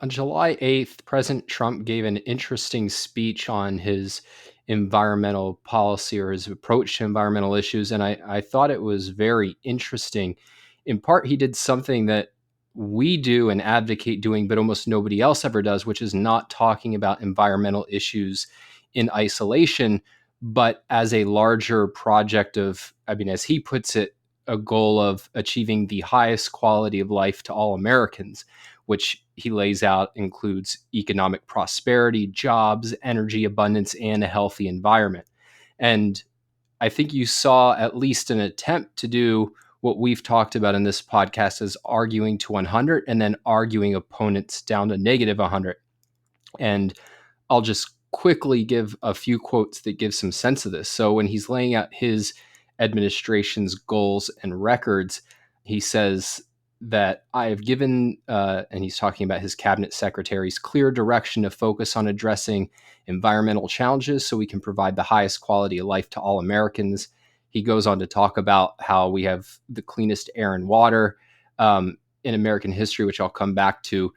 On July 8th, President Trump gave an interesting speech on his environmental policy or his approach to environmental issues. And I thought it was very interesting. In part, he did something that we do and advocate doing, but almost nobody else ever does, which is not talking about environmental issues in isolation, but as a larger project of, I mean, as he puts it, a goal of achieving the highest quality of life to all Americans, which he lays out includes economic prosperity, jobs, energy abundance, and a healthy environment. And I think you saw at least an attempt to do what we've talked about in this podcast as arguing to 100 and then arguing opponents down to negative 100. And I'll just quickly give a few quotes that give some sense of this. So when he's laying out his administration's goals and records, he says that I have given, and he's talking about his cabinet secretaries, clear direction to focus on addressing environmental challenges so we can provide the highest quality of life to all Americans. He goes on to talk about how we have the cleanest air and water in American history, which I'll come back to.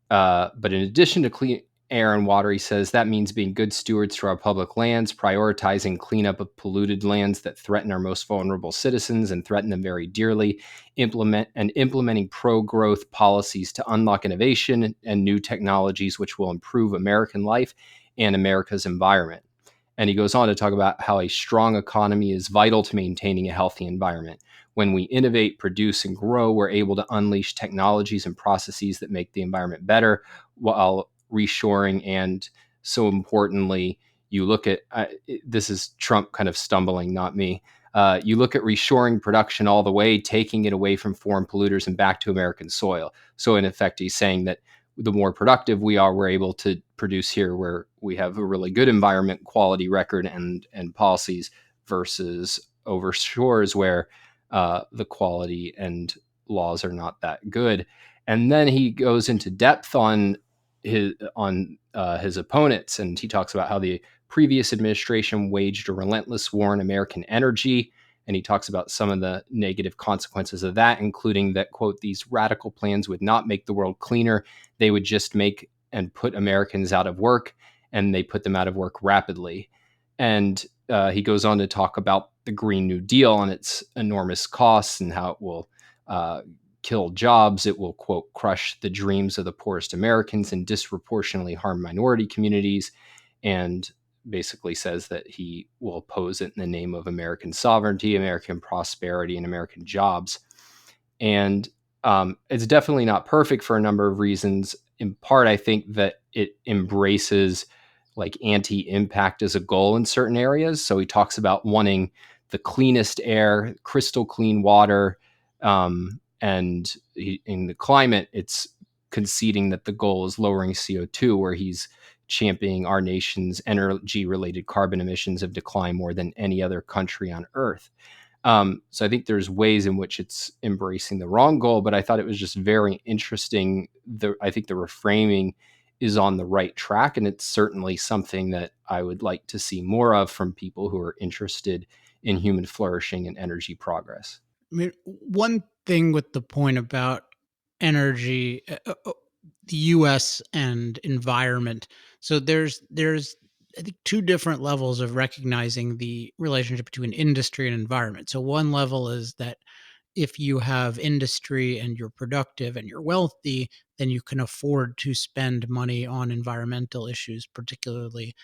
But in addition to clean air and water, he says that means being good stewards to our public lands, prioritizing cleanup of polluted lands that threaten our most vulnerable citizens and threaten them very dearly, implementing pro-growth policies to unlock innovation and new technologies which will improve American life and America's environment. And he goes on to talk about how a strong economy is vital to maintaining a healthy environment. When we innovate, produce, and grow, we're able to unleash technologies and processes that make the environment better while reshoring. And so importantly, you look at this is Trump kind of stumbling, not me. You look at reshoring production all the way, taking it away from foreign polluters and back to American soil. So in effect, he's saying that the more productive we are, we're able to produce here where we have a really good environment quality record and policies versus over shores where the quality and laws are not that good. And then he goes into depth on his opponents, and he talks about how the previous administration waged a relentless war on American energy. And he talks about some of the negative consequences of that, including that, quote, these radical plans would not make the world cleaner. They would just make and put Americans out of work, and they put them out of work rapidly. And he goes on to talk about the Green New Deal and its enormous costs and how it will kill jobs. It will, quote, crush the dreams of the poorest Americans and disproportionately harm minority communities. And basically says that he will oppose it in the name of American sovereignty, American prosperity, and American jobs. And it's definitely not perfect for a number of reasons. In part, I think that it embraces like anti-impact as a goal in certain areas. So he talks about wanting the cleanest air, crystal clean water, and in the climate, it's conceding that the goal is lowering CO2, where he's championing our nation's energy-related carbon emissions have declined more than any other country on Earth. So I think there's ways in which it's embracing the wrong goal, but I thought it was just very interesting. I think the reframing is on the right track, and it's certainly something that I would like to see more of from people who are interested in human flourishing and energy progress. I mean, one thing with the point about energy, the U.S. and environment. So there's I think two different levels of recognizing the relationship between industry and environment. So one level is that if you have industry and you're productive and you're wealthy, then you can afford to spend money on environmental issues, particularly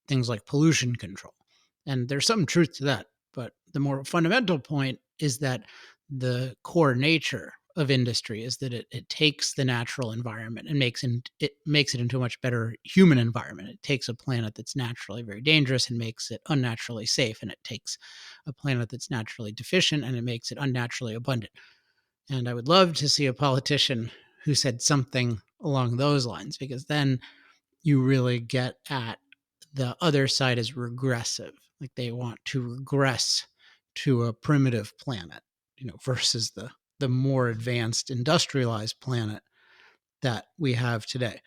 things like pollution control. And there's some truth to that. But the more fundamental point is that the core nature of industry is that it takes the natural environment and it makes it into a much better human environment. It takes a planet that's naturally very dangerous and makes it unnaturally safe. And it takes a planet that's naturally deficient and it makes it unnaturally abundant. And I would love to see a politician who said something along those lines, because then you really get at the other side is regressive. Like they want to regress to a primitive planet, versus the more advanced industrialized planet that we have today.